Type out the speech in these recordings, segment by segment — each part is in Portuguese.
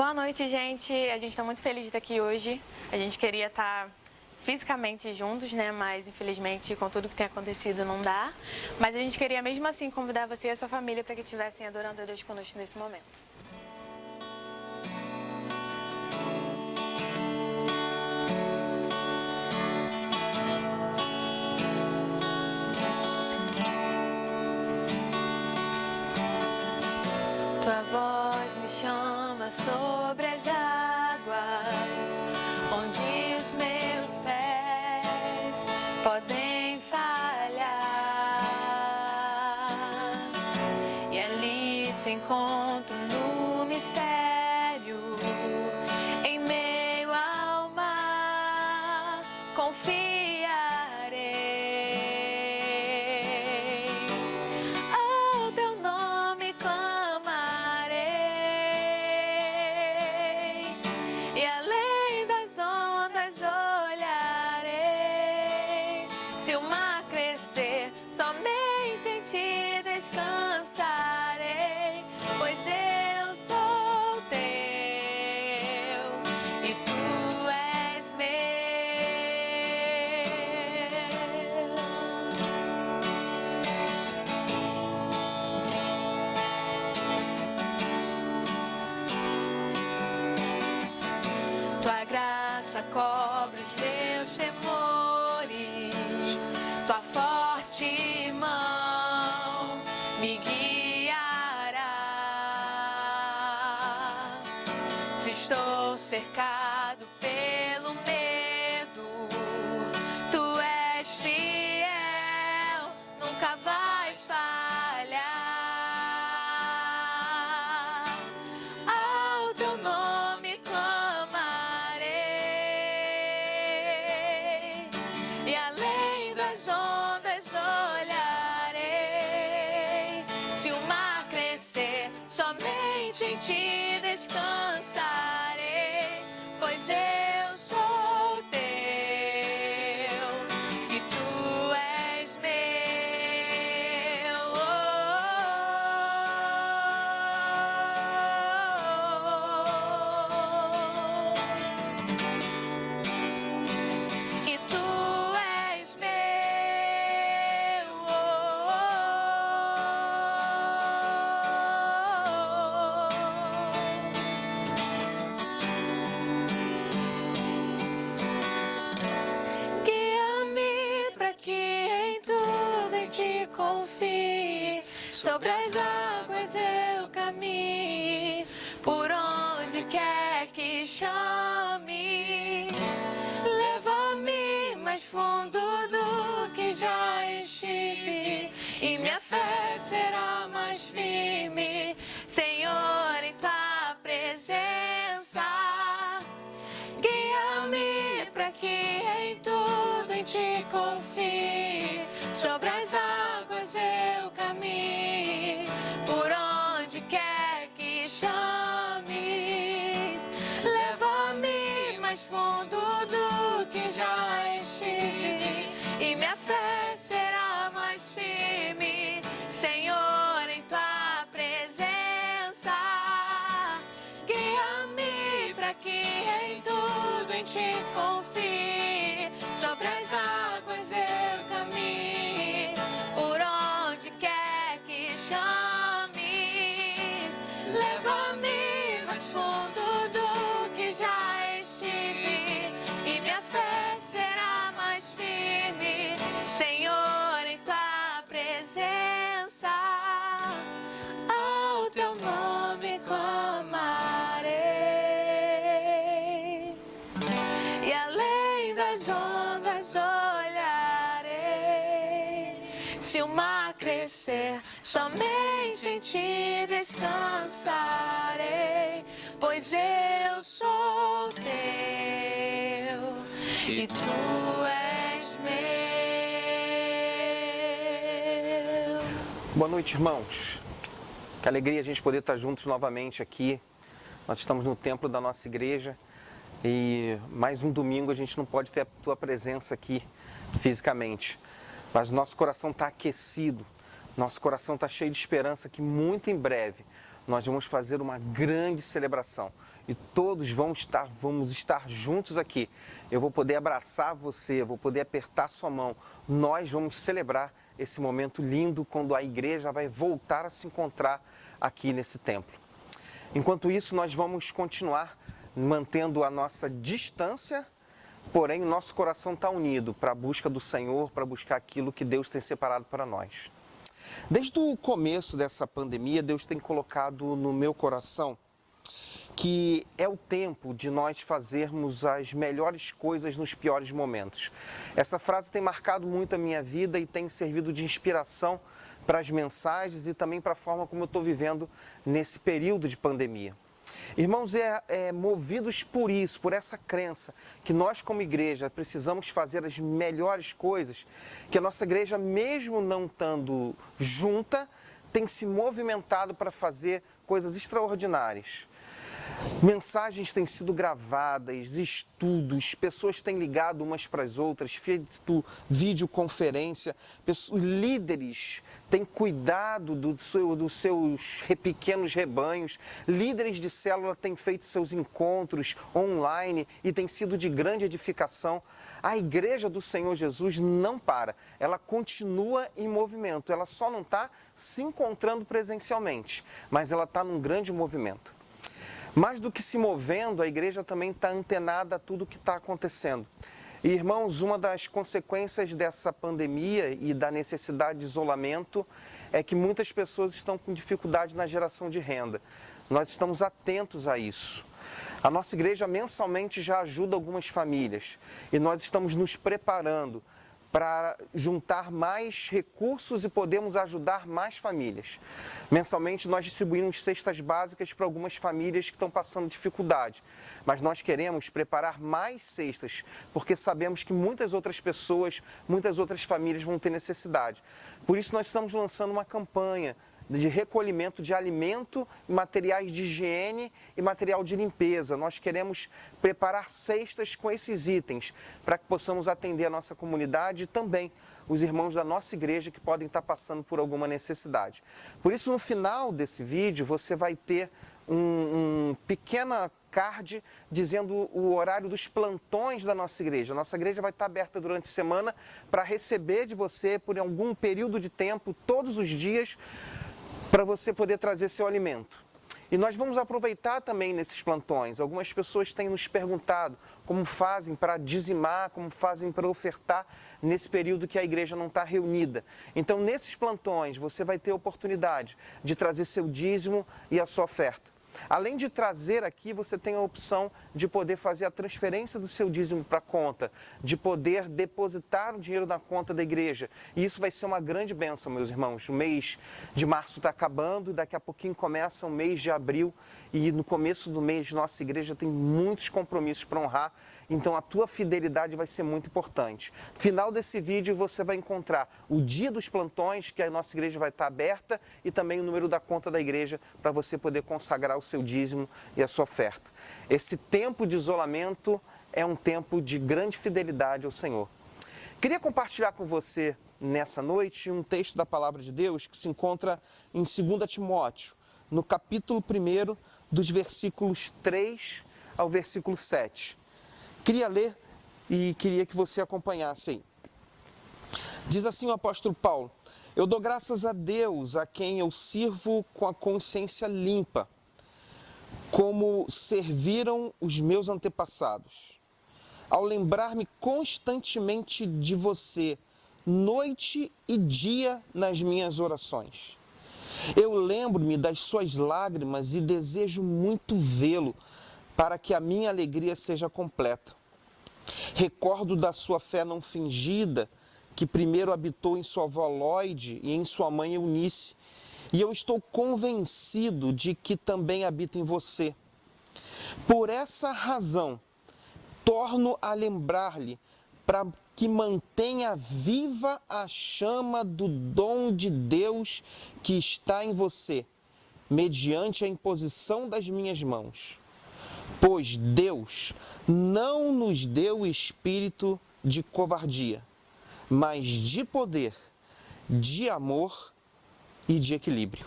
Boa noite, gente. A gente está muito feliz de estar aqui hoje. A gente queria estar fisicamente juntos, né? Mas infelizmente com tudo que tem acontecido não dá. Mas a gente queria mesmo assim convidar você e a sua família para que estivessem adorando a Deus conosco nesse momento. Tua voz me chama sobre as águas, onde os meus pés podem falhar. E ali te encontro no mistério, em meio ao mar, confiarei. Ao teu nome clamarei, e além das ondas olharei. Se o mar crescer, somente em ti descansarei, pois eu sou teu e tu és meu. Tua graça cobre os meus temores, sua forte mão me guiará. Se estou cercado pelo medo, tu és fiel, nunca vais falhar. Ao teu nome clamarei, e além das ondas olharei. Se o mar crescer, somente em ti descansarei, pois eu sou teu e tu és meu. E tu és meu. Guia-me para que em tudo em ti confie, sobre as águas eu caminhe, por onde quer que chame. Leva-me mais fundo do que já estive, e minha fé será mais firme, Senhor, em tua presença. Guia-me para que em tudo em ti confie, sobre as águas eu caminhe, por onde quer que chames. Leva-me mais fundo do que já estive, e minha fé será mais firme, Senhor, em tua presença. Guia-me para que em tudo em ti confie, sobre as águas eu caminhe, por onde quer que chames. Leva-me mais fundo do que já estive, e minha fé será mais firme, Senhor, em tua presença. Ao teu nome clamarei, e além das ondas olharei. Se o mar crescer, somente em ti descansarei, pois eu sou teu e tu és meu. Boa noite, irmãos. Que alegria a gente poder estar juntos novamente aqui. Nós estamos no templo da nossa igreja e mais um domingo a gente não pode ter a tua presença aqui fisicamente, mas nosso coração está aquecido, nosso coração está cheio de esperança que muito em breve nós vamos fazer uma grande celebração. E todos vamos estar juntos aqui. Eu vou poder abraçar você, eu vou poder apertar sua mão. Nós vamos celebrar esse momento lindo quando a igreja vai voltar a se encontrar aqui nesse templo. Enquanto isso, nós vamos continuar mantendo a nossa distância, porém o nosso coração está unido para a busca do Senhor, para buscar aquilo que Deus tem separado para nós. Desde o começo dessa pandemia, Deus tem colocado no meu coração que é o tempo de nós fazermos as melhores coisas nos piores momentos. Essa frase tem marcado muito a minha vida e tem servido de inspiração para as mensagens e também para a forma como eu estou vivendo nesse período de pandemia. Irmãos, movidos por isso, por essa crença, que nós como igreja precisamos fazer as melhores coisas, que a nossa igreja, mesmo não estando junta, tem se movimentado para fazer coisas extraordinárias. Mensagens têm sido gravadas, estudos, pessoas têm ligado umas para as outras, feito videoconferência, líderes têm cuidado dos seus pequenos rebanhos, líderes de célula têm feito seus encontros online e tem sido de grande edificação. A igreja do Senhor Jesus não para, ela continua em movimento, ela só não está se encontrando presencialmente, mas ela está num grande movimento. Mais do que se movendo, a igreja também está antenada a tudo que está acontecendo. E, irmãos, uma das consequências dessa pandemia e da necessidade de isolamento é que muitas pessoas estão com dificuldade na geração de renda. Nós estamos atentos a isso. A nossa igreja mensalmente já ajuda algumas famílias e nós estamos nos preparando para juntar mais recursos e podermos ajudar mais famílias. Mensalmente nós distribuímos cestas básicas para algumas famílias que estão passando dificuldade, mas nós queremos preparar mais cestas, porque sabemos que muitas outras pessoas, muitas outras famílias vão ter necessidade. Por isso nós estamos lançando uma campanha de recolhimento de alimento, materiais de higiene e material de limpeza. Nós queremos preparar cestas com esses itens para que possamos atender a nossa comunidade e também os irmãos da nossa igreja que podem estar passando por alguma necessidade. Por isso, no final desse vídeo, você vai ter um pequeno card dizendo o horário dos plantões da nossa igreja. Nossa igreja vai estar aberta durante a semana para receber de você por algum período de tempo, todos os dias, para você poder trazer seu alimento. E nós vamos aproveitar também nesses plantões. Algumas pessoas têm nos perguntado como fazem para dizimar, como fazem para ofertar nesse período que a igreja não está reunida. Então, nesses plantões, você vai ter a oportunidade de trazer seu dízimo e a sua oferta. Além de trazer aqui, você tem a opção de poder fazer a transferência do seu dízimo para a conta, de poder depositar o dinheiro na conta da igreja. E isso vai ser uma grande bênção, meus irmãos. O mês de março está acabando, daqui a pouquinho começa o mês de abril e no começo do mês nossa igreja tem muitos compromissos para honrar, então a tua fidelidade vai ser muito importante. No final desse vídeo você vai encontrar o dia dos plantões, que a nossa igreja vai estar aberta, e também o número da conta da igreja para você poder consagrar o seu dízimo e a sua oferta. Esse tempo de isolamento é um tempo de grande fidelidade ao Senhor. Queria compartilhar com você nessa noite um texto da Palavra de Deus que se encontra em 2 Timóteo, no capítulo 1, dos versículos 3 ao versículo 7. Queria ler e queria que você acompanhasse aí. Diz assim o apóstolo Paulo: eu dou graças a Deus, a quem eu sirvo com a consciência limpa, como serviram os meus antepassados, ao lembrar-me constantemente de você, noite e dia nas minhas orações. Eu lembro-me das suas lágrimas e desejo muito vê-lo, para que a minha alegria seja completa. Recordo da sua fé não fingida, que primeiro habitou em sua avó Lóide e em sua mãe Eunice, e eu estou convencido de que também habita em você. Por essa razão, torno a lembrar-lhe para que mantenha viva a chama do dom de Deus que está em você, mediante a imposição das minhas mãos. Pois Deus não nos deu o espírito de covardia, mas de poder, de amor e de equilíbrio.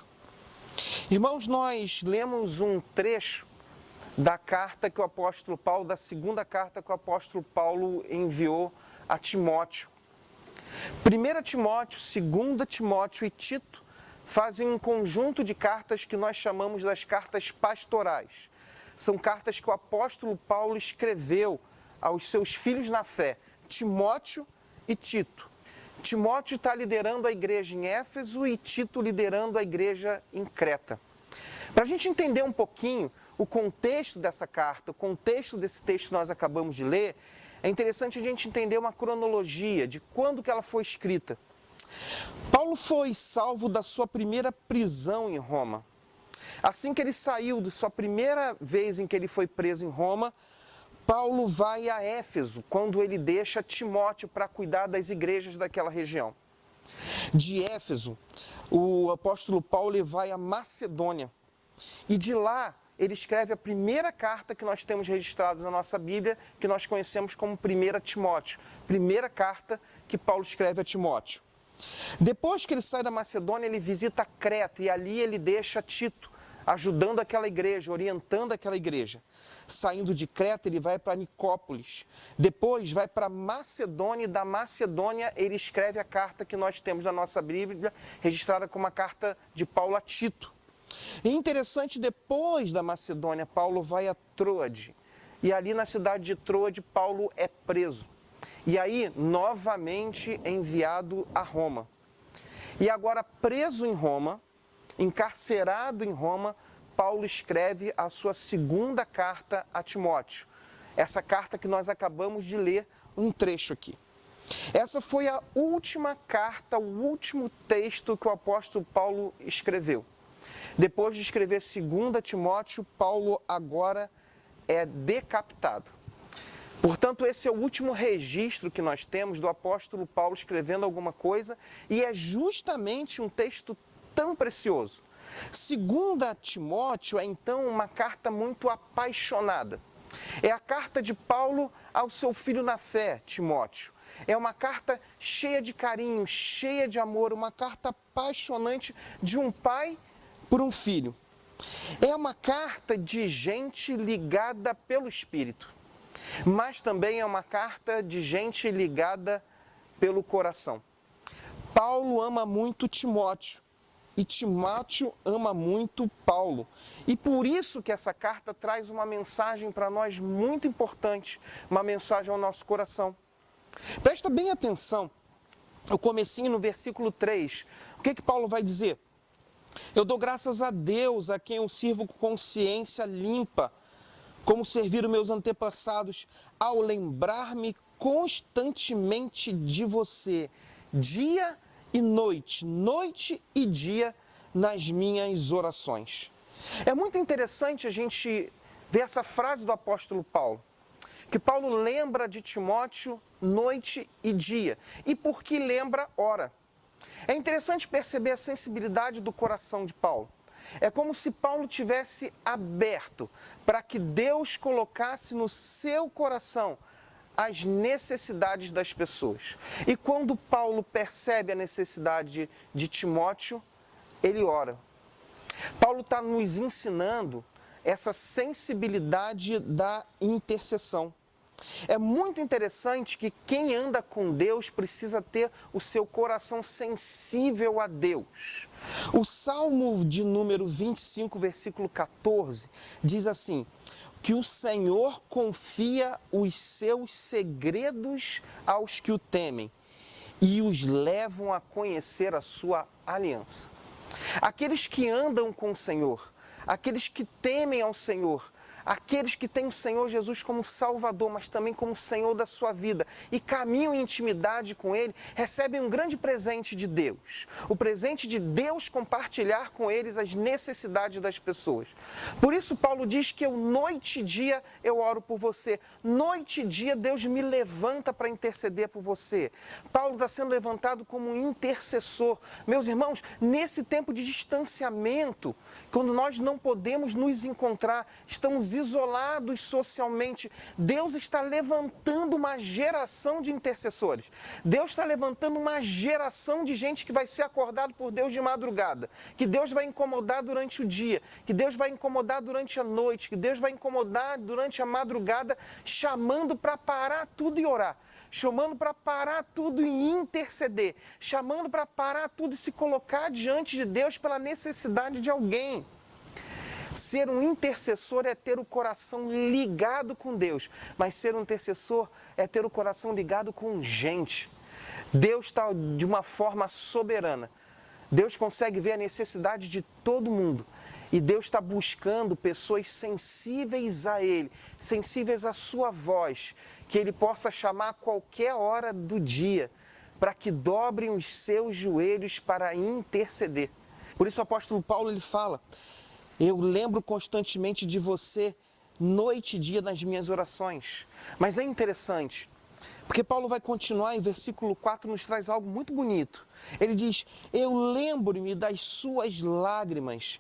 Irmãos, nós lemos um trecho da carta que o apóstolo Paulo, da segunda carta que o apóstolo Paulo enviou a Timóteo. 1 Timóteo, 2 Timóteo e Tito fazem um conjunto de cartas que nós chamamos das cartas pastorais. São cartas que o apóstolo Paulo escreveu aos seus filhos na fé, Timóteo e Tito. Timóteo está liderando a igreja em Éfeso e Tito liderando a igreja em Creta. Para a gente entender um pouquinho o contexto dessa carta, o contexto desse texto que nós acabamos de ler, é interessante a gente entender uma cronologia de quando que ela foi escrita. Paulo foi salvo da sua primeira prisão em Roma. Assim que ele saiu da sua primeira vez em que ele foi preso em Roma, Paulo vai a Éfeso, quando ele deixa Timóteo para cuidar das igrejas daquela região. De Éfeso, o apóstolo Paulo vai a Macedônia. E de lá, ele escreve a primeira carta que nós temos registrada na nossa Bíblia, que nós conhecemos como 1 Timóteo. Primeira carta que Paulo escreve a Timóteo. Depois que ele sai da Macedônia, ele visita Creta e ali ele deixa Tito, ajudando aquela igreja, orientando aquela igreja. Saindo de Creta, ele vai para Nicópolis. Depois vai para Macedônia e da Macedônia ele escreve a carta que nós temos na nossa Bíblia, registrada como a carta de Paulo a Tito. E interessante, depois da Macedônia, Paulo vai a Troade. E ali na cidade de Troade, Paulo é preso. E aí, novamente, é enviado a Roma. E agora, preso em Roma, encarcerado em Roma, Paulo escreve a sua segunda carta a Timóteo. Essa carta que nós acabamos de ler um trecho aqui. Essa foi a última carta, o último texto que o apóstolo Paulo escreveu. Depois de escrever 2 Timóteo, Paulo agora é decapitado. Portanto, esse é o último registro que nós temos do apóstolo Paulo escrevendo alguma coisa, e é justamente um texto tão precioso. 2 Timóteo é então uma carta muito apaixonada. É a carta de Paulo ao seu filho na fé, Timóteo. É uma carta cheia de carinho, cheia de amor, uma carta apaixonante de um pai por um filho. É uma carta de gente ligada pelo Espírito, mas também é uma carta de gente ligada pelo coração. Paulo ama muito Timóteo e Timóteo ama muito Paulo. E por isso que essa carta traz uma mensagem para nós muito importante, uma mensagem ao nosso coração. Presta bem atenção, o comecinho no versículo 3. O que Paulo vai dizer? Eu dou graças a Deus, a quem eu sirvo com consciência limpa, como serviram meus antepassados, ao lembrar-me constantemente de você, dia e noite, noite e dia, nas minhas orações. É muito interessante a gente ver essa frase do apóstolo Paulo, que Paulo lembra de Timóteo noite e dia. E por que lembra, ora? É interessante perceber a sensibilidade do coração de Paulo. É como se Paulo tivesse aberto para que Deus colocasse no seu coração as necessidades das pessoas. E quando Paulo percebe a necessidade de Timóteo, ele ora. Paulo está nos ensinando essa sensibilidade da intercessão. É muito interessante que quem anda com Deus precisa ter o seu coração sensível a Deus. O Salmo de número 25, versículo 14, diz assim: que o Senhor confia os seus segredos aos que o temem e os levam a conhecer a sua aliança. Aqueles que andam com o Senhor, aqueles que temem ao Senhor, aqueles que têm o Senhor Jesus como Salvador, mas também como Senhor da sua vida e caminham em intimidade com Ele, recebem um grande presente de Deus. O presente de Deus compartilhar com eles as necessidades das pessoas. Por isso Paulo diz que noite e dia eu oro por você. Noite e dia Deus me levanta para interceder por você. Paulo está sendo levantado como um intercessor. Meus irmãos, nesse tempo de distanciamento, quando nós não não podemos nos encontrar, estamos isolados socialmente. Deus está levantando uma geração de intercessores. Deus está levantando uma geração de gente que vai ser acordado por Deus de madrugada, que Deus vai incomodar durante o dia, que Deus vai incomodar durante a noite, que Deus vai incomodar durante a madrugada, chamando para parar tudo e orar, chamando para parar tudo e interceder, chamando para parar tudo e se colocar diante de Deus pela necessidade de alguém. Ser um intercessor é ter o coração ligado com Deus, mas ser um intercessor é ter o coração ligado com gente. Deus está de uma forma soberana. Deus consegue ver a necessidade de todo mundo. E Deus está buscando pessoas sensíveis a Ele, sensíveis à sua voz, que Ele possa chamar a qualquer hora do dia, para que dobrem os seus joelhos para interceder. Por isso o apóstolo Paulo ele fala: eu lembro constantemente de você, noite e dia, nas minhas orações. Mas é interessante, porque Paulo vai continuar, em versículo 4 nos traz algo muito bonito. Ele diz: eu lembro-me das suas lágrimas,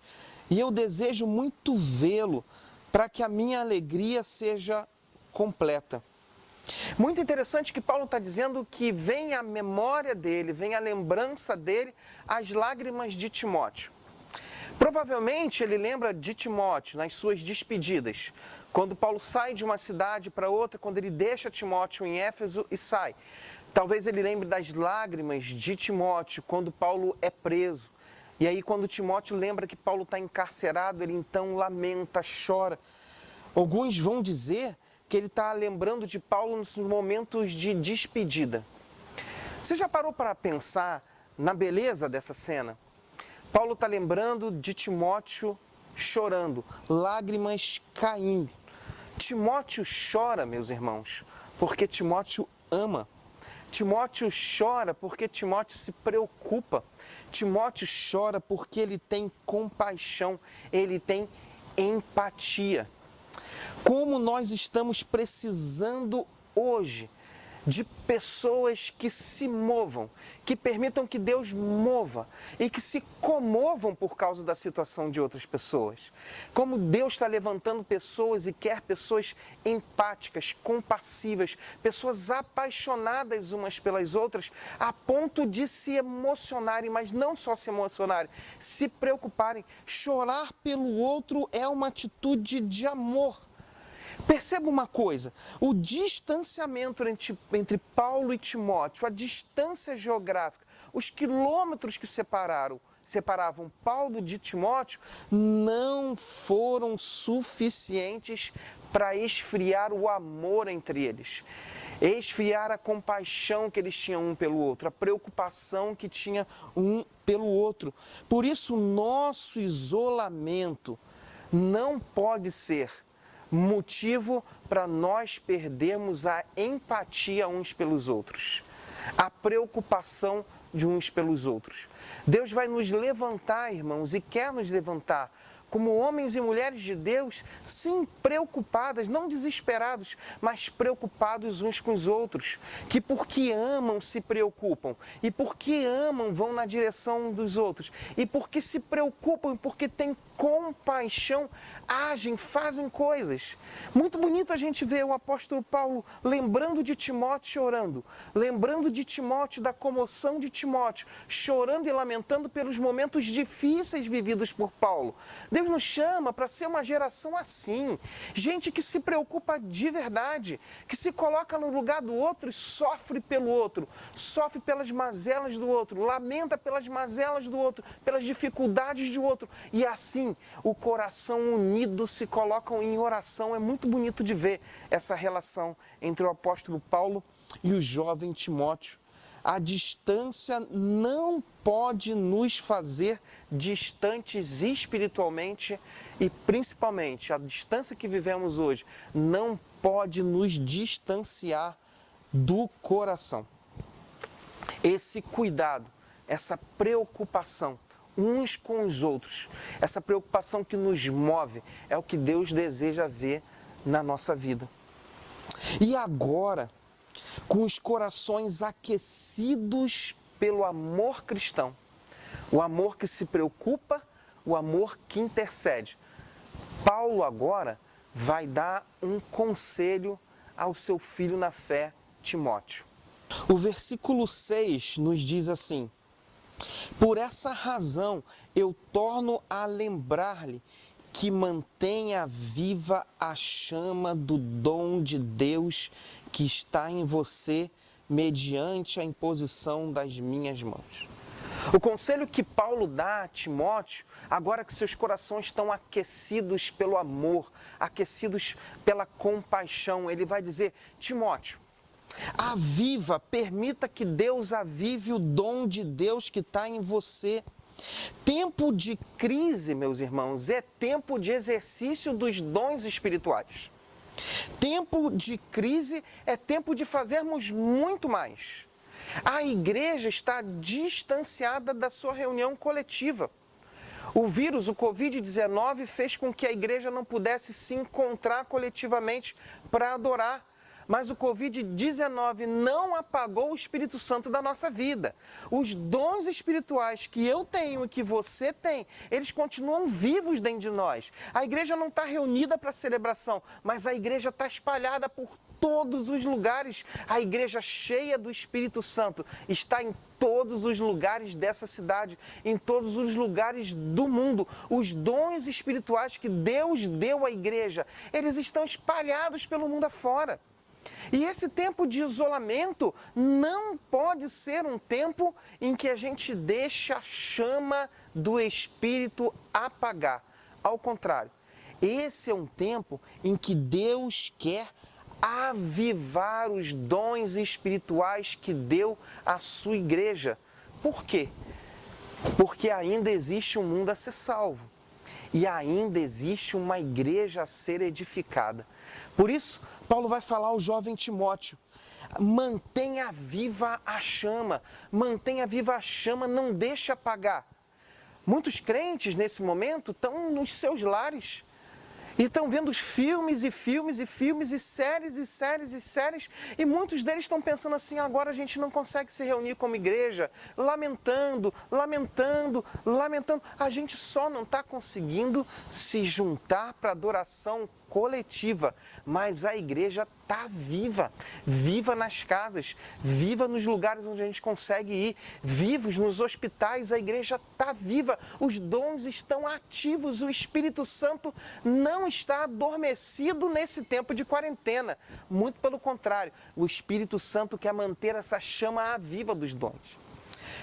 e eu desejo muito vê-lo, para que a minha alegria seja completa. Muito interessante que Paulo está dizendo que vem a memória dele, vem a lembrança dele, as lágrimas de Timóteo. Provavelmente ele lembra de Timóteo nas suas despedidas, quando Paulo sai de uma cidade para outra, quando ele deixa Timóteo em Éfeso e sai. Talvez ele lembre das lágrimas de Timóteo quando Paulo é preso. E aí quando Timóteo lembra que Paulo está encarcerado, ele então lamenta, chora. Alguns vão dizer que ele está lembrando de Paulo nos momentos de despedida. Você já parou para pensar na beleza dessa cena? Paulo está lembrando de Timóteo chorando, lágrimas caindo. Timóteo chora, meus irmãos, porque Timóteo ama. Timóteo chora porque Timóteo se preocupa. Timóteo chora porque ele tem compaixão, ele tem empatia. Como nós estamos precisando hoje de pessoas que se movam, que permitam que Deus mova e que se comovam por causa da situação de outras pessoas. Como Deus está levantando pessoas e quer pessoas empáticas, compassivas, pessoas apaixonadas umas pelas outras, a ponto de se emocionarem, mas não só se emocionarem, se preocuparem. Chorar pelo outro é uma atitude de amor. Perceba uma coisa, o distanciamento entre Paulo e Timóteo, a distância geográfica, os quilômetros que separavam Paulo de Timóteo, não foram suficientes para esfriar o amor entre eles, esfriar a compaixão que eles tinham um pelo outro, a preocupação que tinha um pelo outro. Por isso, nosso isolamento não pode ser motivo para nós perdermos a empatia uns pelos outros, a preocupação de uns pelos outros. Deus vai nos levantar, irmãos, e quer nos levantar como homens e mulheres de Deus, sim, preocupadas, não desesperados, mas preocupados uns com os outros, que porque amam se preocupam, e porque amam vão na direção um dos outros, e porque se preocupam, porque têm compaixão, agem, fazem coisas. Muito bonito a gente ver o apóstolo Paulo lembrando de Timóteo chorando, lembrando de Timóteo, da comoção de Timóteo, chorando e lamentando pelos momentos difíceis vividos por Paulo. Deus nos chama para ser uma geração assim, gente que se preocupa de verdade, que se coloca no lugar do outro e sofre pelo outro, sofre pelas mazelas do outro, lamenta pelas mazelas do outro, pelas dificuldades do outro, e assim o coração unido se colocam em oração. É muito bonito de ver essa relação entre o apóstolo Paulo e o jovem Timóteo. A distância não pode nos fazer distantes espiritualmente e, principalmente, a distância que vivemos hoje não pode nos distanciar do coração. Esse cuidado, essa preocupação uns com os outros, essa preocupação que nos move, é o que Deus deseja ver na nossa vida. E agora, com os corações aquecidos pelo amor cristão, o amor que se preocupa, o amor que intercede, Paulo agora vai dar um conselho ao seu filho na fé, Timóteo. O versículo 6 nos diz assim: por essa razão eu torno a lembrar-lhe que mantenha viva a chama do dom de Deus que está em você mediante a imposição das minhas mãos. O conselho que Paulo dá a Timóteo, agora que seus corações estão aquecidos pelo amor, aquecidos pela compaixão, ele vai dizer: Timóteo, aviva, permita que Deus avive o dom de Deus que está em você. Tempo de crise, meus irmãos, é tempo de exercício dos dons espirituais. Tempo de crise é tempo de fazermos muito mais. A igreja está distanciada da sua reunião coletiva. O vírus, o Covid-19, fez com que a igreja não pudesse se encontrar coletivamente para adorar. Mas o Covid-19 não apagou o Espírito Santo da nossa vida. Os dons espirituais que eu tenho e que você tem, eles continuam vivos dentro de nós. A igreja não está reunida para celebração, mas a igreja está espalhada por todos os lugares. A igreja cheia do Espírito Santo está em todos os lugares dessa cidade, em todos os lugares do mundo. Os dons espirituais que Deus deu à igreja, eles estão espalhados pelo mundo afora. E esse tempo de isolamento não pode ser um tempo em que a gente deixa a chama do Espírito apagar. Ao contrário, esse é um tempo em que Deus quer avivar os dons espirituais que deu à sua igreja. Por quê? Porque ainda existe um mundo a ser salvo. E ainda existe uma igreja a ser edificada. Por isso, Paulo vai falar ao jovem Timóteo: mantenha viva a chama, não deixe apagar. Muitos crentes nesse momento estão nos seus lares e estão vendo filmes e filmes e filmes e séries e séries e séries, e muitos deles estão pensando assim: agora a gente não consegue se reunir como igreja, lamentando. A gente só não está conseguindo se juntar para adoração coletiva, mas a igreja está viva nas casas, viva nos lugares onde a gente consegue ir, vivos nos hospitais, a igreja está viva, os dons estão ativos, o Espírito Santo não está adormecido nesse tempo de quarentena, muito pelo contrário, o Espírito Santo quer manter essa chama viva dos dons.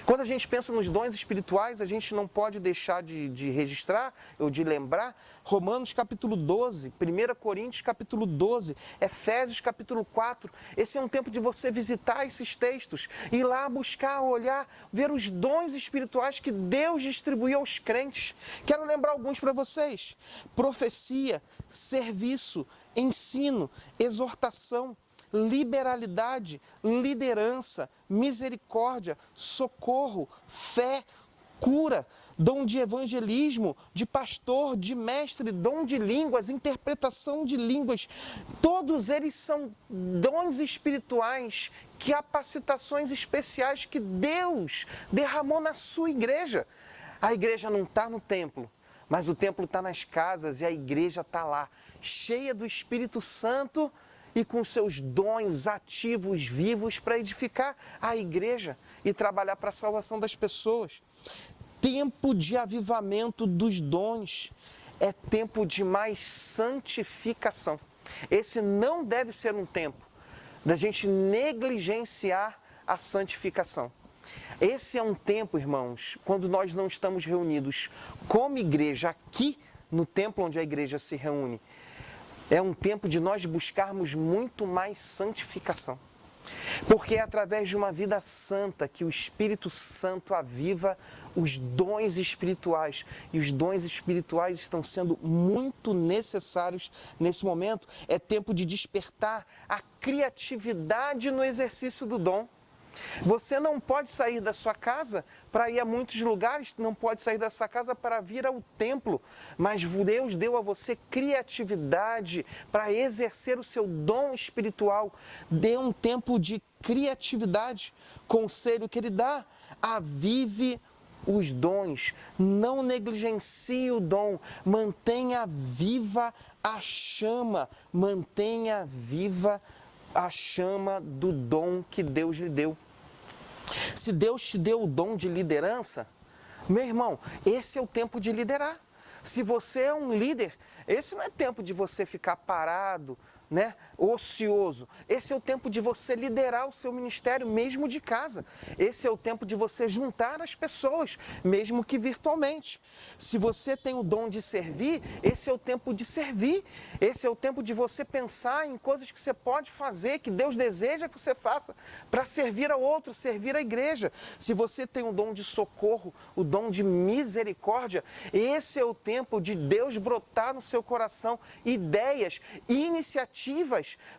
Quando a gente pensa nos dons espirituais, a gente não pode deixar de registrar ou de lembrar Romanos capítulo 12, 1 Coríntios capítulo 12, Efésios capítulo 4. Esse é um tempo de você visitar esses textos, ir lá buscar, olhar, ver os dons espirituais que Deus distribuiu aos crentes. Quero lembrar alguns para vocês: profecia, serviço, ensino, exortação, liberalidade, liderança, misericórdia, socorro, fé, cura, dom de evangelismo, de pastor, de mestre, dom de línguas, interpretação de línguas. Todos eles são dons espirituais, capacitações especiais que Deus derramou na sua igreja. A igreja não está no templo, mas o templo está nas casas e a igreja está lá, cheia do Espírito Santo e com seus dons ativos, vivos, para edificar a igreja e trabalhar para a salvação das pessoas. Tempo de avivamento dos dons é tempo de mais santificação. Esse não deve ser um tempo da gente negligenciar a santificação. Esse é um tempo, irmãos, quando nós não estamos reunidos como igreja aqui no templo onde a igreja se reúne. É um tempo de nós buscarmos muito mais santificação. Porque é através de uma vida santa que o Espírito Santo aviva os dons espirituais. E os dons espirituais estão sendo muito necessários nesse momento. É tempo de despertar a criatividade no exercício do dom. Você não pode sair da sua casa para ir a muitos lugares, não pode sair da sua casa para vir ao templo, mas Deus deu a você criatividade para exercer o seu dom espiritual. Dê um tempo de criatividade. Conselho que Ele dá: avive os dons, não negligencie o dom, mantenha viva a chama, mantenha viva a chama do dom que Deus lhe deu. Se Deus te deu o dom de liderança, meu irmão, esse é o tempo de liderar. Se você é um líder, esse não é tempo de você ficar parado, né, ocioso. Esse é o tempo de você liderar o seu ministério, mesmo de casa. Esse é o tempo de você juntar as pessoas, mesmo que virtualmente. Se você tem o dom de servir, esse é o tempo de servir. Esse é o tempo de você pensar em coisas que você pode fazer, que Deus deseja que você faça, para servir ao outro, servir à igreja. Se você tem o dom de socorro, o dom de misericórdia, esse é o tempo de Deus brotar no seu coração ideias, iniciativas,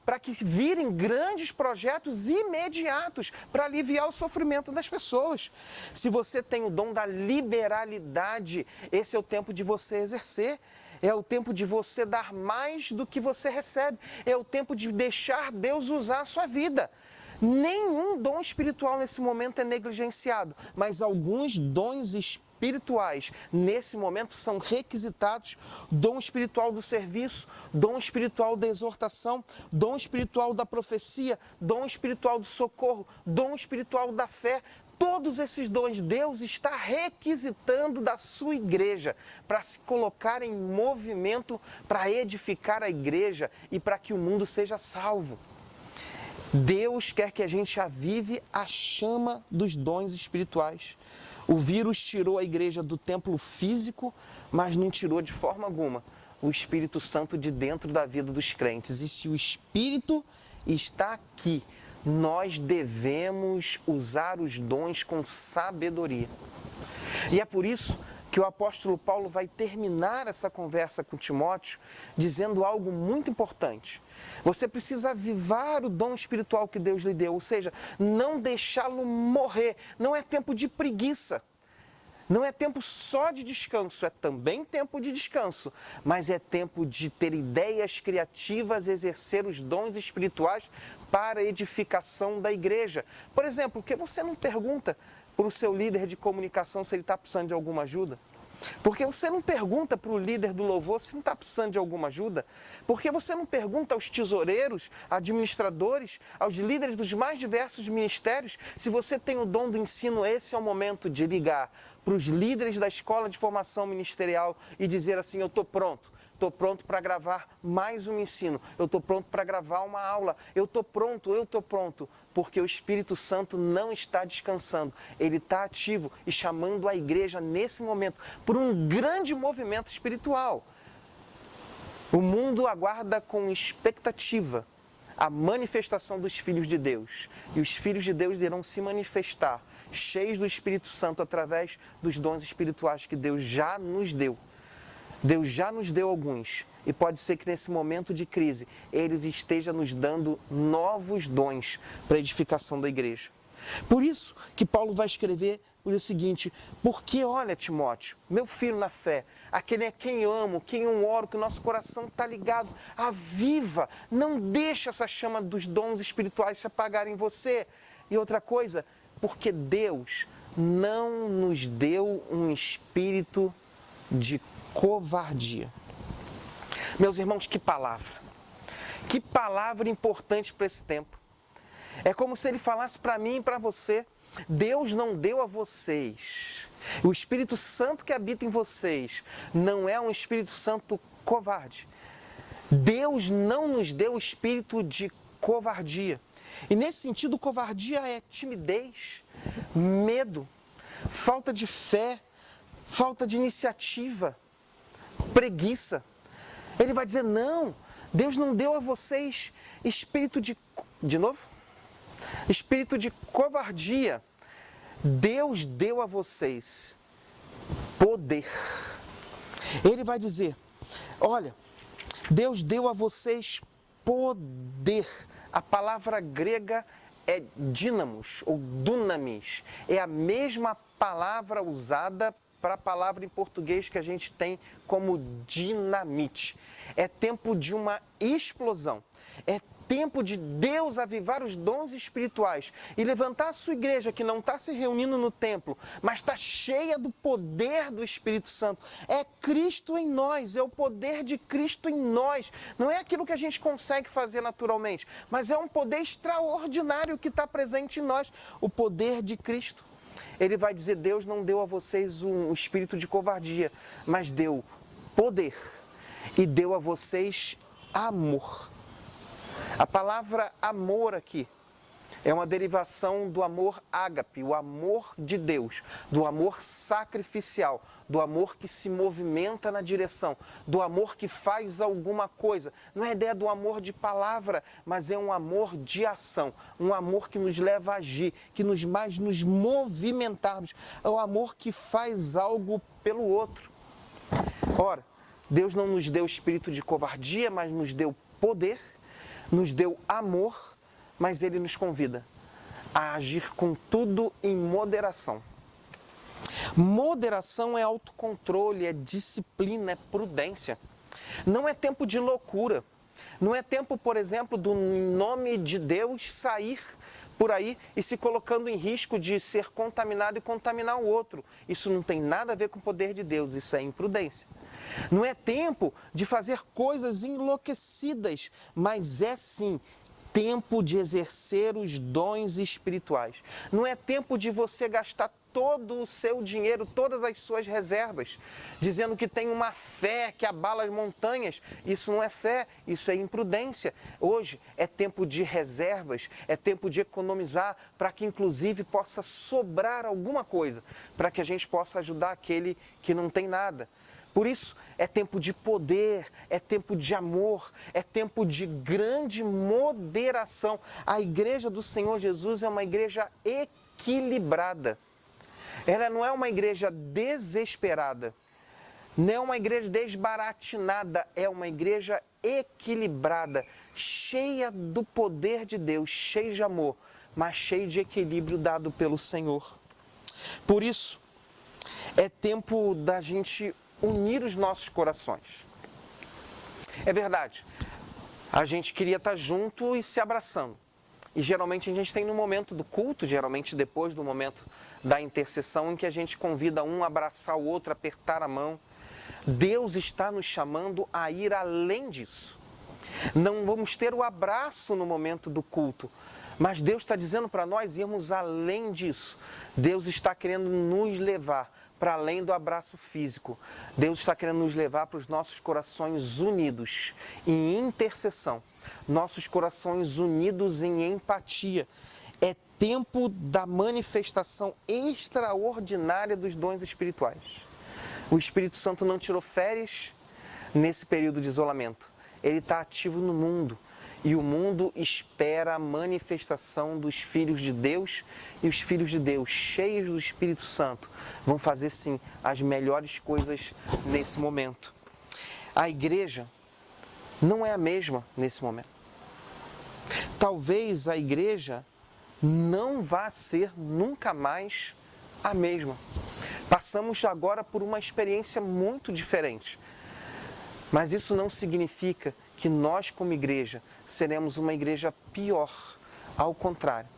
para que virem grandes projetos imediatos para aliviar o sofrimento das pessoas. Se você tem o dom da liberalidade, esse é o tempo de você exercer. É o tempo de você dar mais do que você recebe. É o tempo de deixar Deus usar a sua vida. Nenhum dom espiritual nesse momento é negligenciado, mas alguns dons espirituais nesse momento são requisitados: dom espiritual do serviço, dom espiritual da exortação, dom espiritual da profecia, dom espiritual do socorro, dom espiritual da fé. Todos esses dons Deus está requisitando da sua igreja para se colocar em movimento para edificar a igreja e para que o mundo seja salvo. Deus quer que a gente avive a chama dos dons espirituais. O vírus tirou a igreja do templo físico, mas não tirou de forma alguma o Espírito Santo de dentro da vida dos crentes. E se o Espírito está aqui, nós devemos usar os dons com sabedoria. E é por isso que o apóstolo Paulo vai terminar essa conversa com Timóteo dizendo algo muito importante. Você precisa avivar o dom espiritual que Deus lhe deu, ou seja, não deixá-lo morrer. Não é tempo de preguiça, não é tempo só de descanso, é também tempo de descanso, mas é tempo de ter ideias criativas, exercer os dons espirituais para a edificação da igreja. Por exemplo, por que você não pergunta para o seu líder de comunicação se ele está precisando de alguma ajuda? Por que você não pergunta para o líder do louvor se não está precisando de alguma ajuda? Por que você não pergunta aos tesoureiros, administradores, aos líderes dos mais diversos ministérios, se você tem o dom do ensino? Esse é o momento de ligar para os líderes da escola de formação ministerial e dizer assim: eu estou pronto. Estou pronto para gravar mais um ensino, eu estou pronto para gravar uma aula, eu estou pronto, porque o Espírito Santo não está descansando, ele está ativo e chamando a igreja nesse momento por um grande movimento espiritual. O mundo aguarda com expectativa a manifestação dos filhos de Deus, e os filhos de Deus irão se manifestar cheios do Espírito Santo através dos dons espirituais que Deus já nos deu. Deus já nos deu alguns, e pode ser que nesse momento de crise Ele esteja nos dando novos dons para a edificação da igreja. Por isso que Paulo vai escrever o seguinte: porque olha, Timóteo, meu filho na fé, aquele é quem eu amo, quem eu oro, que o nosso coração está ligado, aviva, não deixa essa chama dos dons espirituais se apagar em você. E outra coisa, porque Deus não nos deu um espírito de covardia. Meus irmãos, que palavra importante para esse tempo. É como se ele falasse para mim e para você: Deus não deu a vocês, o Espírito Santo que habita em vocês não é um Espírito Santo covarde. Deus não nos deu o espírito de covardia. E nesse sentido, covardia é timidez, medo, falta de fé, falta de iniciativa, preguiça. Ele vai dizer: não, Deus não deu a vocês espírito de novo? Espírito de covardia. Deus deu a vocês poder. Ele vai dizer: olha, Deus deu a vocês poder. A palavra grega é dínamos ou dunamis. É a mesma palavra usada para a palavra em português que a gente tem como dinamite. É tempo de uma explosão. É tempo de Deus avivar os dons espirituais e levantar a sua igreja que não está se reunindo no templo, mas está cheia do poder do Espírito Santo. É Cristo em nós, é o poder de Cristo em nós. Não é aquilo que a gente consegue fazer naturalmente, mas é um poder extraordinário que está presente em nós, o poder de Cristo. Ele vai dizer, Deus não deu a vocês um espírito de covardia, mas deu poder e deu a vocês amor. A palavra amor aqui é uma derivação do amor ágape, o amor de Deus, do amor sacrificial, do amor que se movimenta na direção, do amor que faz alguma coisa. Não é ideia do amor de palavra, mas é um amor de ação, um amor que nos leva a agir, que nos movimentarmos, é o amor que faz algo pelo outro. Ora, Deus não nos deu espírito de covardia, mas nos deu poder, nos deu amor, mas Ele nos convida a agir com tudo em moderação. Moderação é autocontrole, é disciplina, é prudência. Não é tempo de loucura. Não é tempo, por exemplo, do nome de Deus sair por aí e se colocando em risco de ser contaminado e contaminar o outro. Isso não tem nada a ver com o poder de Deus, isso é imprudência. Não é tempo de fazer coisas enlouquecidas, mas é sim tempo de exercer os dons espirituais. Não é tempo de você gastar todo o seu dinheiro, todas as suas reservas, dizendo que tem uma fé que abala as montanhas. Isso não é fé, isso é imprudência. Hoje é tempo de reservas, é tempo de economizar, para que inclusive possa sobrar alguma coisa, para que a gente possa ajudar aquele que não tem nada. Por isso, é tempo de poder, é tempo de amor, é tempo de grande moderação. A igreja do Senhor Jesus é uma igreja equilibrada. Ela não é uma igreja desesperada, não é uma igreja desbaratinada, é uma igreja equilibrada, cheia do poder de Deus, cheia de amor, mas cheia de equilíbrio dado pelo Senhor. Por isso, é tempo da gente unir os nossos corações. É verdade, a gente queria estar junto e se abraçando. E geralmente a gente tem no momento do culto, geralmente depois do momento da intercessão, em que a gente convida um a abraçar o outro, apertar a mão. Deus está nos chamando a ir além disso. Não vamos ter o abraço no momento do culto, mas Deus está dizendo para nós irmos além disso. Deus está querendo nos levar para além do abraço físico. Deus está querendo nos levar para os nossos corações unidos em intercessão, nossos corações unidos em empatia. É tempo da manifestação extraordinária dos dons espirituais. O Espírito Santo não tirou férias nesse período de isolamento. Ele está ativo no mundo. E o mundo espera a manifestação dos filhos de Deus, e os filhos de Deus, cheios do Espírito Santo, vão fazer sim as melhores coisas nesse momento. A igreja não é a mesma nesse momento. Talvez a igreja não vá ser nunca mais a mesma. Passamos agora por uma experiência muito diferente. Mas isso não significa que nós, como igreja, seremos uma igreja pior. Ao contrário,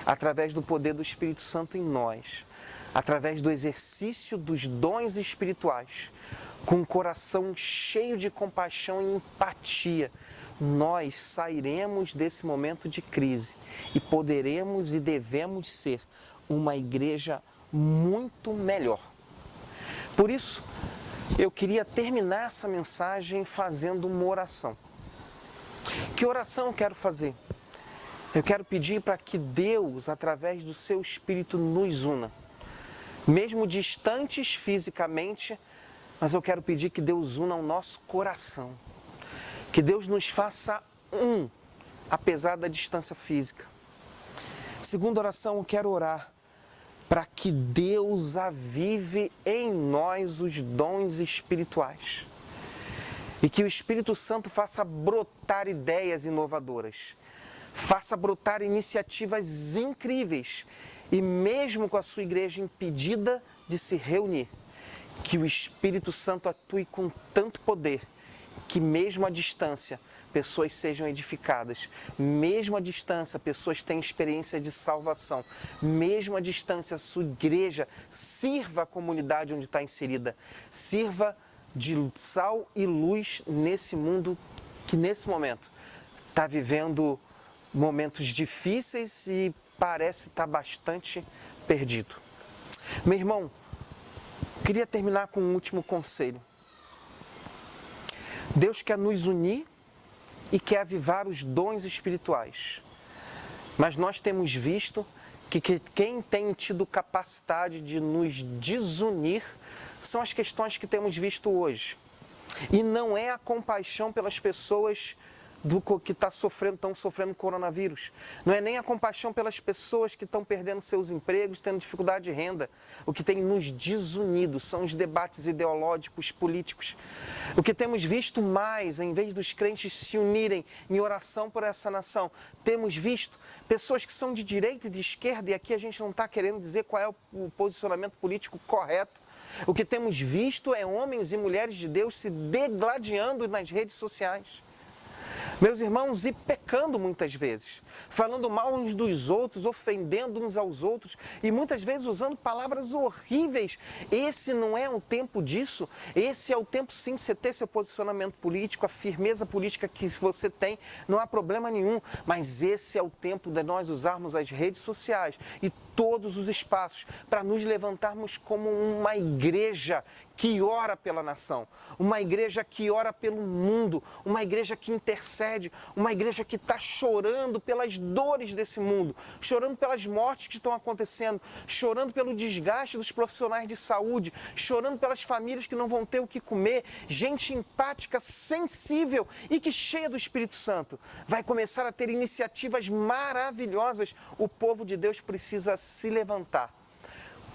através do poder do Espírito Santo em nós, através do exercício dos dons espirituais, com um coração cheio de compaixão e empatia, nós sairemos desse momento de crise e poderemos e devemos ser uma igreja muito melhor. Por isso, eu queria terminar essa mensagem fazendo uma oração. Que oração eu quero fazer? Eu quero pedir para que Deus, através do seu Espírito, nos una. Mesmo distantes fisicamente, mas eu quero pedir que Deus una o nosso coração. Que Deus nos faça um, apesar da distância física. Segunda oração, eu quero orar para que Deus avive em nós os dons espirituais. E que o Espírito Santo faça brotar ideias inovadoras. Faça brotar iniciativas incríveis. E mesmo com a sua igreja impedida de se reunir, que o Espírito Santo atue com tanto poder que mesmo à distância, pessoas sejam edificadas. Mesmo à distância, pessoas tenham experiência de salvação. Mesmo à distância, a sua igreja sirva a comunidade onde está inserida. Sirva de sal e luz nesse mundo que nesse momento está vivendo momentos difíceis e parece estar bastante perdido. Meu irmão, queria terminar com um último conselho. Deus quer nos unir e quer avivar os dons espirituais. Mas nós temos visto que quem tem tido capacidade de nos desunir são as questões que temos visto hoje. E não é a compaixão pelas pessoas que estão sofrendo coronavírus. Não é nem a compaixão pelas pessoas que estão perdendo seus empregos, tendo dificuldade de renda. O que tem nos desunido são os debates ideológicos, políticos. O que temos visto mais, em vez dos crentes se unirem em oração por essa nação, temos visto pessoas que são de direita e de esquerda, e aqui a gente não está querendo dizer qual é o posicionamento político correto. O que temos visto é homens e mulheres de Deus se degladiando nas redes sociais. Meus irmãos, e pecando muitas vezes, falando mal uns dos outros, ofendendo uns aos outros e muitas vezes usando palavras horríveis. Esse não é o tempo disso, esse é o tempo sim de você ter seu posicionamento político, a firmeza política que você tem, não há problema nenhum, mas esse é o tempo de nós usarmos as redes sociais e todos os espaços para nos levantarmos como uma igreja que ora pela nação, uma igreja que ora pelo mundo, uma igreja que intercede, uma igreja que está chorando pelas dores desse mundo, chorando pelas mortes que estão acontecendo, chorando pelo desgaste dos profissionais de saúde, chorando pelas famílias que não vão ter o que comer, gente empática, sensível e que cheia do Espírito Santo. Vai começar a ter iniciativas maravilhosas. O povo de Deus precisa se levantar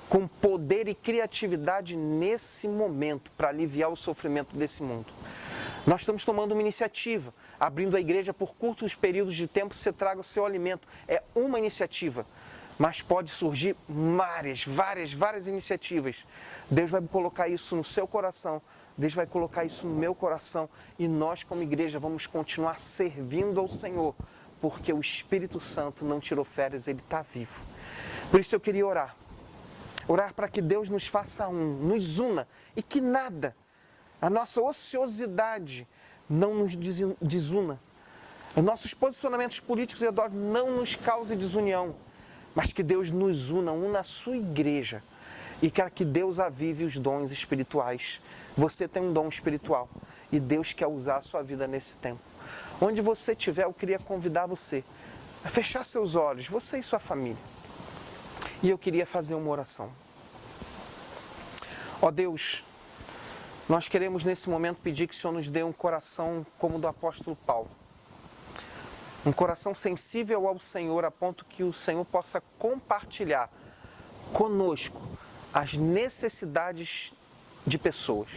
com poder e criatividade nesse momento para aliviar o sofrimento desse mundo. Nós estamos tomando uma iniciativa, abrindo a igreja por curtos períodos de tempo, você traga o seu alimento. É uma iniciativa, mas pode surgir várias iniciativas. Deus vai colocar isso no seu coração, Deus vai colocar isso no meu coração e nós como igreja vamos continuar servindo ao Senhor, porque o Espírito Santo não tirou férias, Ele está vivo. Por isso eu queria orar para que Deus nos faça nos una e que nada, a nossa ociosidade não nos desuna. Os nossos posicionamentos políticos e ideológicos não nos causem desunião, mas que Deus nos una a sua igreja e quer que Deus avive os dons espirituais. Você tem um dom espiritual e Deus quer usar a sua vida nesse tempo. Onde você estiver, eu queria convidar você a fechar seus olhos, você e sua família. E eu queria fazer uma oração. Ó Deus, nós queremos nesse momento pedir que o Senhor nos dê um coração como o do apóstolo Paulo. Um coração sensível ao Senhor, a ponto que o Senhor possa compartilhar conosco as necessidades de pessoas.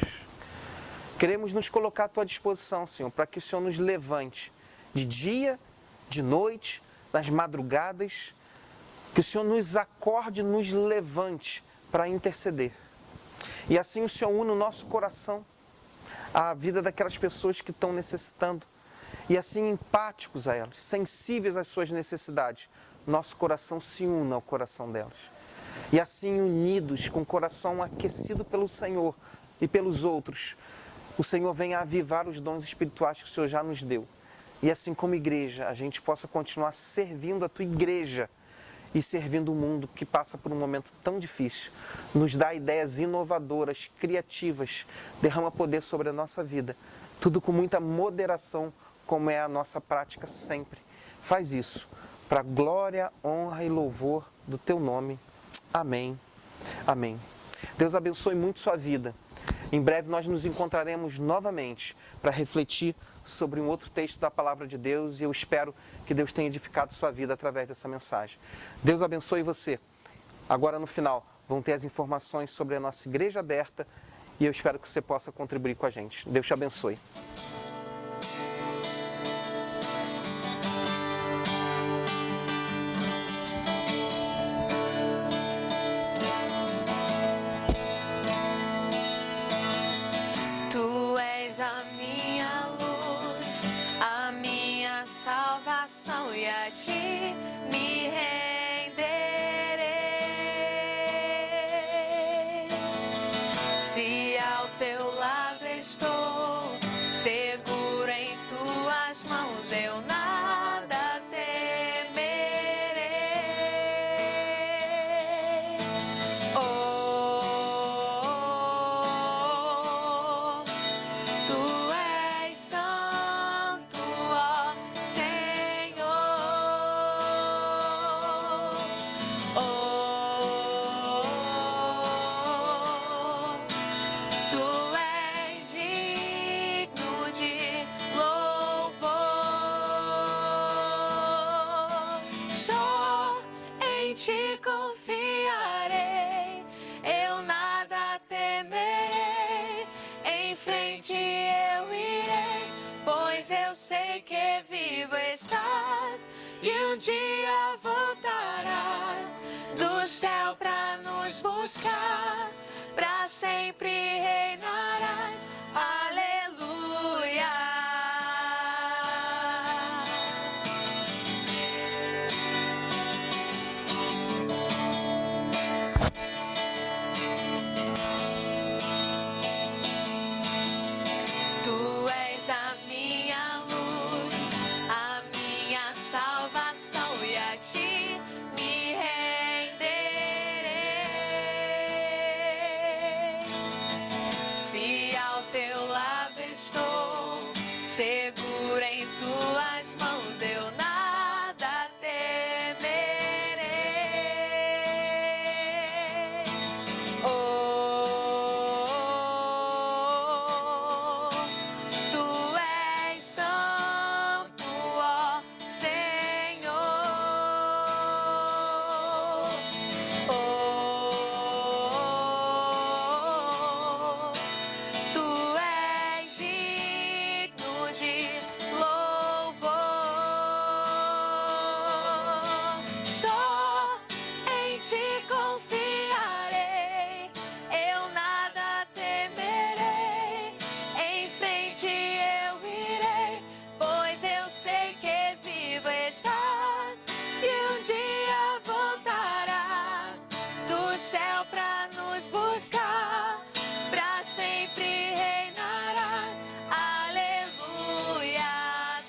Queremos nos colocar à Tua disposição, Senhor, para que o Senhor nos levante de dia, de noite, nas madrugadas, que o Senhor nos acorde, nos levante para interceder. E assim o Senhor une o nosso coração à vida daquelas pessoas que estão necessitando. E assim empáticos a elas, sensíveis às suas necessidades, nosso coração se una ao coração delas. E assim unidos, com o coração aquecido pelo Senhor e pelos outros, o Senhor venha avivar os dons espirituais que o Senhor já nos deu. E assim como igreja, a gente possa continuar servindo a Tua igreja, e servindo o mundo que passa por um momento tão difícil. Nos dá ideias inovadoras, criativas, derrama poder sobre a nossa vida. Tudo com muita moderação, como é a nossa prática sempre. Faz isso, para glória, honra e louvor do Teu nome. Amém. Amém. Deus abençoe muito sua vida. Em breve nós nos encontraremos novamente para refletir sobre um outro texto da Palavra de Deus e eu espero que Deus tenha edificado sua vida através dessa mensagem. Deus abençoe você. Agora no final vão ter as informações sobre a nossa igreja aberta e eu espero que você possa contribuir com a gente. Deus te abençoe. Tu és a minha luz. a ti me renderei. Se ao teu lado estou, seguro em tuas mãos, eu nada temerei. Oh, tu és santo, ó Senhor. Oh, tu és digno de louvor. Só em ti confiarei, eu nada temerei. Em frente eu irei, pois eu sei que vivo estás e um dia voltarás do céu pra nos buscar, pra sempre reinarás. Aleluia. Tu és a minha luz, a minha salvação, e a ti me renderei. Se ao teu lado estou, seguro em tuas mãos, eu nada temerei. Oh, tu és santo, ó Senhor. Oh, tu és digno de louvor. Só em ti confiarei, eu nada temerei. Em frente eu irei, pois eu sei que vivo estás e um dia voltarás do céu pra nos buscar, pra sempre reinarás. Aleluia.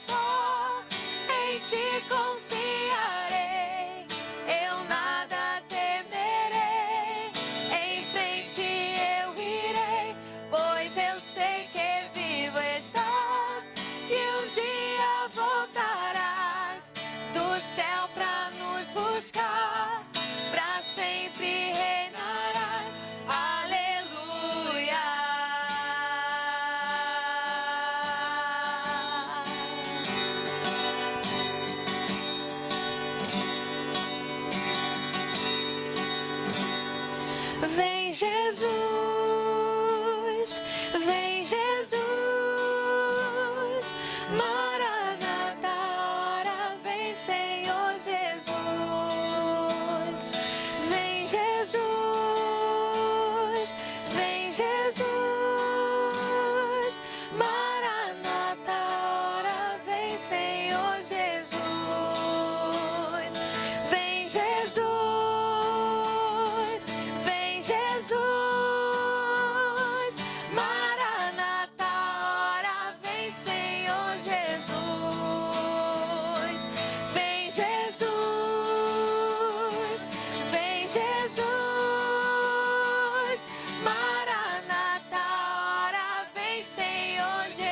Só em ti confiarei, eu nada temerei. Em frente eu irei, pois eu sei que vivo estás e um dia voltarás do céu pra nos buscar, pra sempre reinarás. Aleluia. Vem Jesus, vem Jesus, Maranata, ora vem Senhor Jesus. Vem Jesus, vem Jesus, Maranata, ora vem Senhor Jesus. Vem Jesus, vem Jesus, Maranata, ora vem Senhor Jesus. Vem Jesus, vem Jesus, Maranata, ora vem Senhor Jesus.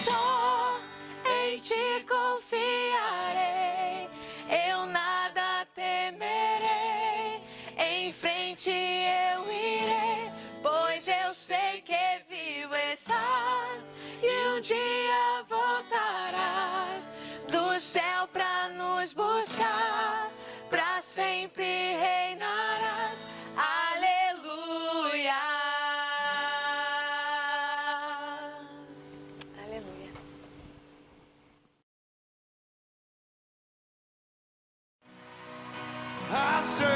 Só em ti confiarei, eu nada temerei. Em frente eu irei, pois eu sei que vivo estás e um dia voltarás do céu pra nos buscar, pra sempre reinarás. Aleluia. Aleluia. I serve